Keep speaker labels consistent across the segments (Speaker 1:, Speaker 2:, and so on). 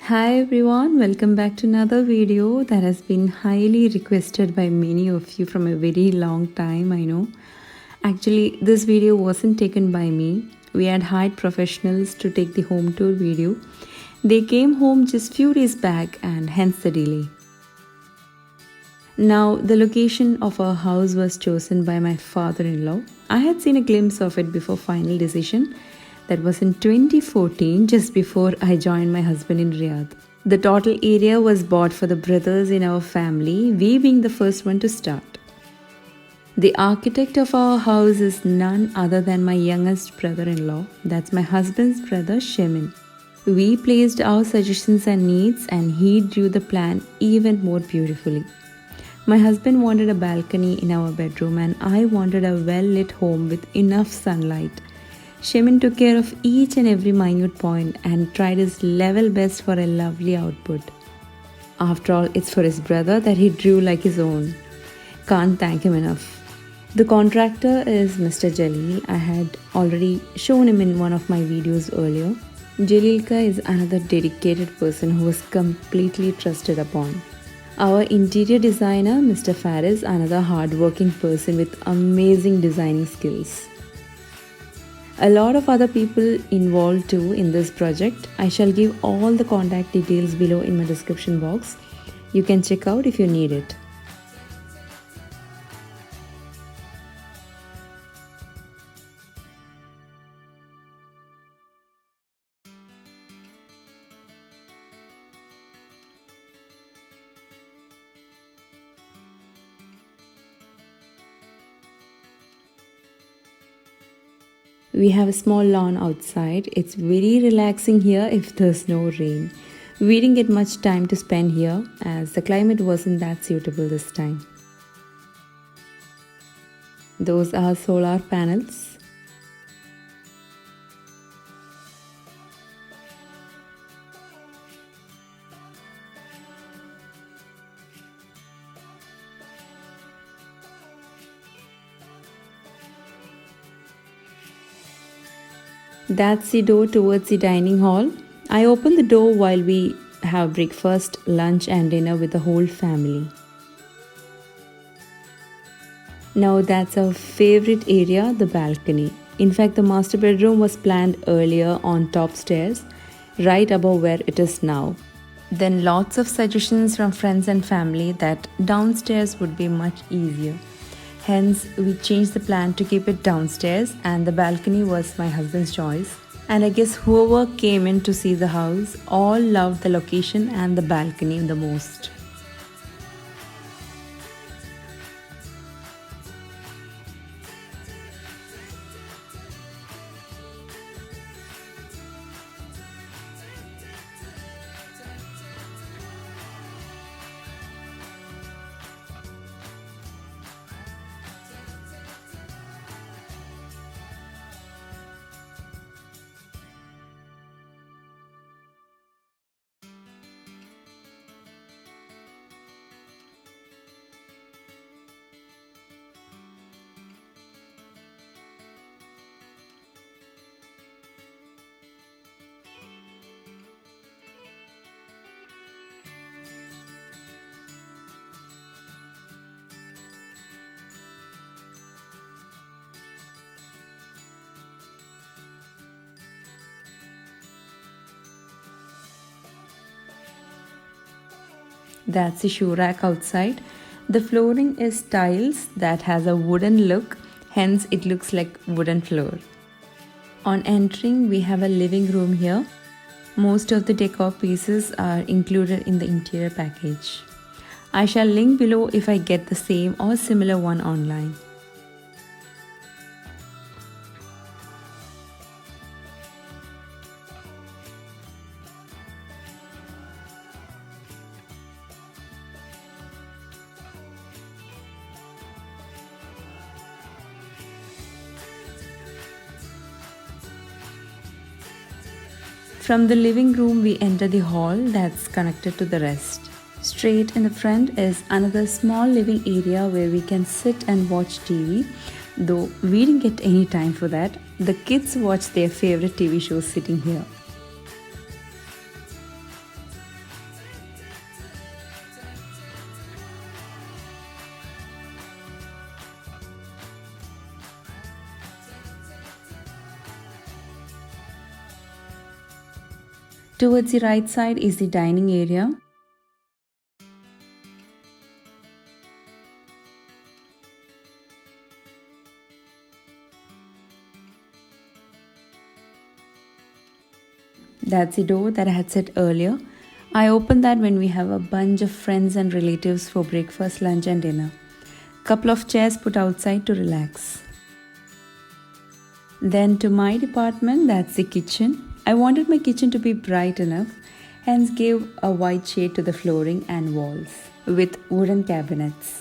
Speaker 1: Hi everyone, welcome back to another video that has been highly requested by many of you from a very long time, I know. Actually, this video wasn't taken by me. We had hired professionals to take the home tour video. They came home just few days back and hence the delay. Now, the location of our house was chosen by my father-in-law. I had seen a glimpse of it before final decision. That was in 2014, just before I joined my husband in Riyadh. The total area was bought for the brothers in our family, we being the first one to start. The architect of our house is none other than my youngest brother-in-law. That's my husband's brother, SHEMIN. We placed our suggestions and needs and he drew the plan even more beautifully. My husband wanted a balcony in our bedroom and I wanted a well-lit home with enough sunlight. SHEMIN took care of each and every minute point and tried his level best for a lovely output. After all, it's for his brother that he drew like his own. Can't thank him enough. The contractor is Mr. Jaleel. I had already shown him in one of my videos earlier. Jaleel is another dedicated person who was completely trusted upon. Our interior designer, Mr. FARIS, another hardworking person with amazing designing skills. A lot of other people involved too in this project. I shall give all the contact details below in my description box. You can check out if you need it. We have a small lawn outside. It's very relaxing here if there's no rain. We didn't get much time to spend here as the climate wasn't that suitable this time. Those are solar panels. That's the door towards the dining hall. I open the door while we have breakfast, lunch and dinner with the whole family. Now that's our favorite area, the balcony. In fact, the master bedroom was planned earlier on top stairs, right above where it is now. Then lots of suggestions from friends and family that downstairs would be much easier. Hence, we changed the plan to keep it downstairs and the balcony was my husband's choice. And I guess whoever came in to see the house all loved the location and the balcony the most. That's the shoe rack outside. The flooring is tiles that has a wooden look, hence it looks like wooden floor. On entering, we have a living room here. Most of the decor pieces are included in the interior package. I shall link below if I get the same or similar one online. From the living room, we enter the hall that's connected to the rest. Straight in the front is another small living area where we can sit and watch TV, though we didn't get any time for that. The kids watch their favorite TV shows sitting here. Towards the right side is the dining area. That's the door that I had said earlier. I open that when we have a bunch of friends and relatives for breakfast, lunch and dinner. Couple of chairs put outside to relax. Then to my department, that's the kitchen. I wanted my kitchen to be bright enough, hence gave a white shade to the flooring and walls with wooden cabinets.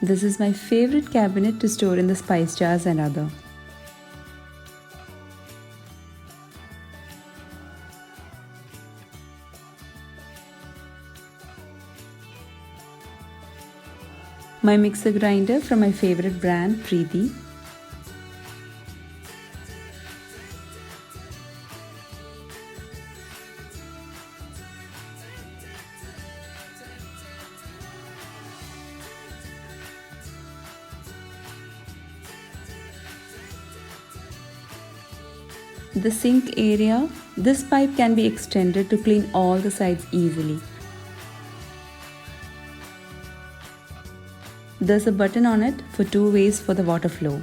Speaker 1: This is my favorite cabinet to store in the spice jars and other. My mixer grinder from my favorite brand, Preeti. The sink area, this pipe can be extended to clean all the sides easily. There's a button on it for 2 ways for the water flow.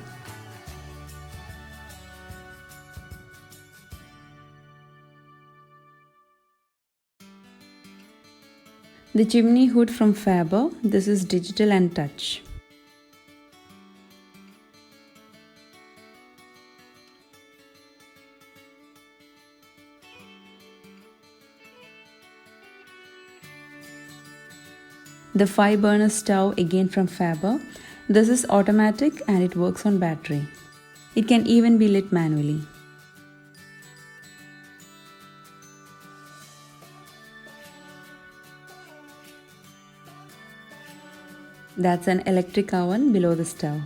Speaker 1: The chimney hood from Faber, this is digital and touch. The 5-burner stove again from Faber. This is automatic and it works on battery. It can even be lit manually. That's an electric oven below the stove.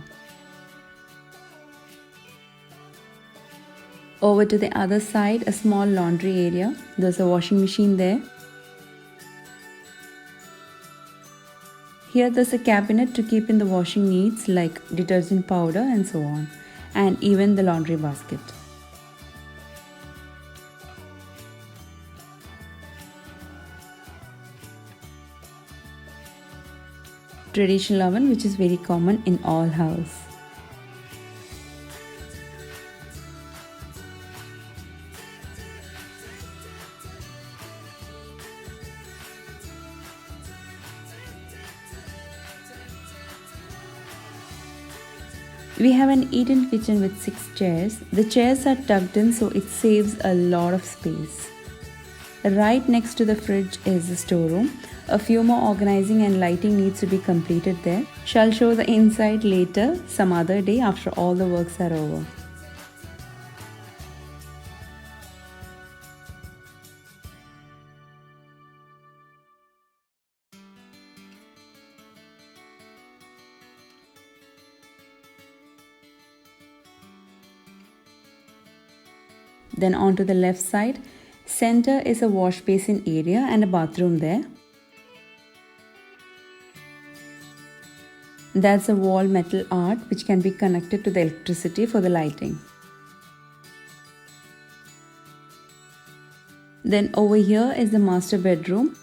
Speaker 1: Over to the other side, a small laundry area. There's a washing machine there. Here there's a cabinet to keep in the washing needs like detergent powder and so on, and even the laundry basket. Traditional oven which is very common in all houses. We have an eat-in kitchen with 6 chairs. The chairs are tucked in so it saves a lot of space. Right next to the fridge is the storeroom. A few more organizing and lighting needs to be completed there. Shall show the inside later, some other day after all the works are over. Then on to the left side, center is a wash basin area and a bathroom there. That's a wall metal art which can be connected to the electricity for the lighting. Then over here is the master bedroom.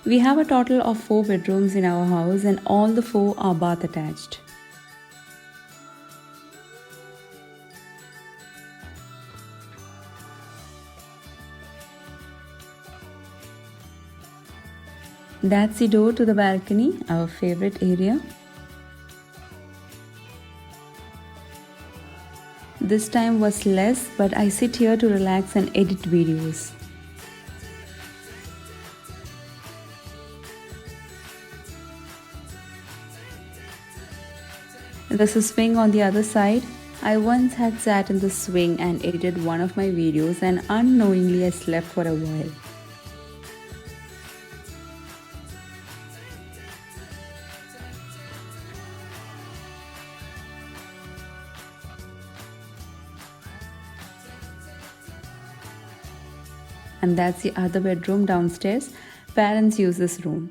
Speaker 1: We have a total of 4 bedrooms in our house and all the 4 are bath attached. That's the door to the balcony, our favorite area. This time was less, but I sit here to relax and edit videos. There's a swing on the other side. I once had sat in the swing and edited one of my videos and unknowingly I slept for a while. And that's the other bedroom downstairs. Parents use this room.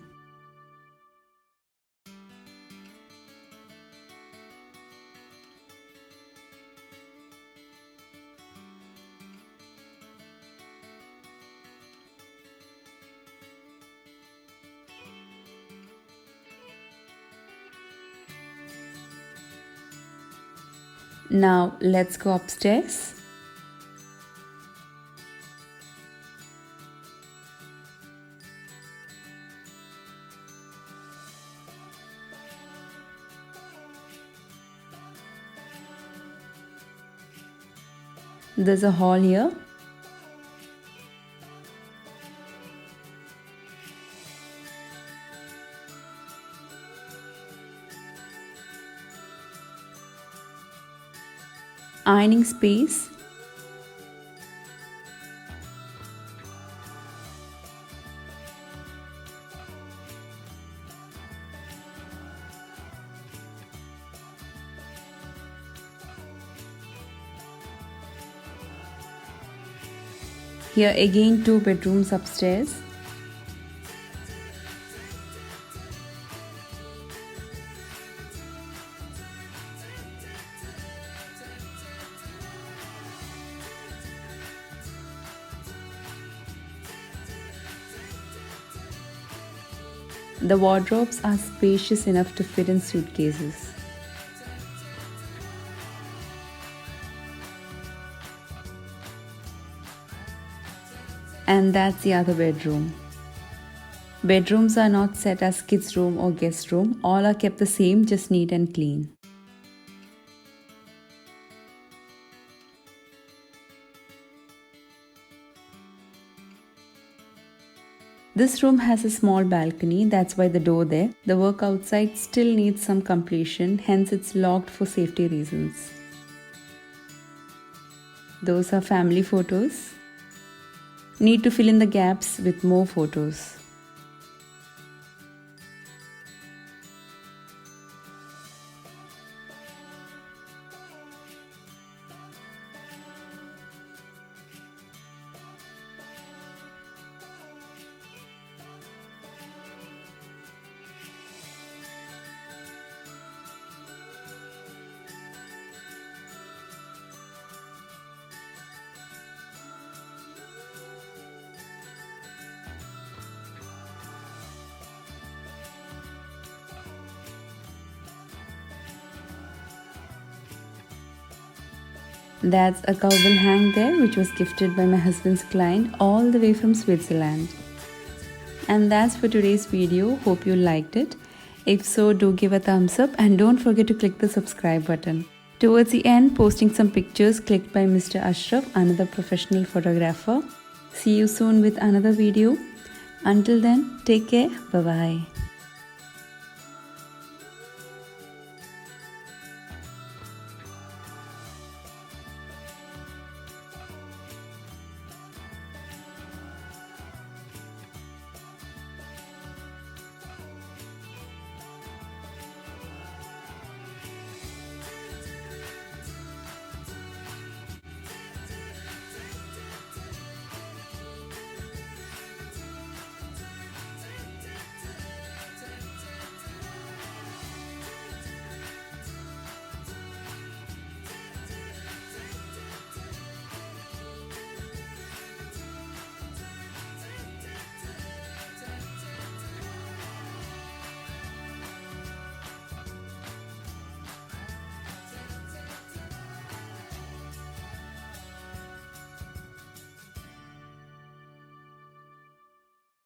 Speaker 1: Now let's go upstairs. There's a hall here. Ironing space. Here again 2 bedrooms upstairs. The wardrobes are spacious enough to fit in suitcases. And that's the other bedroom. Bedrooms are not set as kids' room or guest room. All are kept the same, just neat and clean. This room has a small balcony, that's why the door there. The work outside still needs some completion, hence it's locked for safety reasons. Those are family photos. Need to fill in the gaps with more photos. That's a cowbell hang there which was gifted by my husband's client all the way from Switzerland. And that's for today's video. Hope you liked it. If so, do give a thumbs up and don't forget to click the subscribe button. Towards the end, posting some pictures clicked by Mr. Ashraf, another professional photographer. See you soon with another video. Until then, take care. Bye-bye.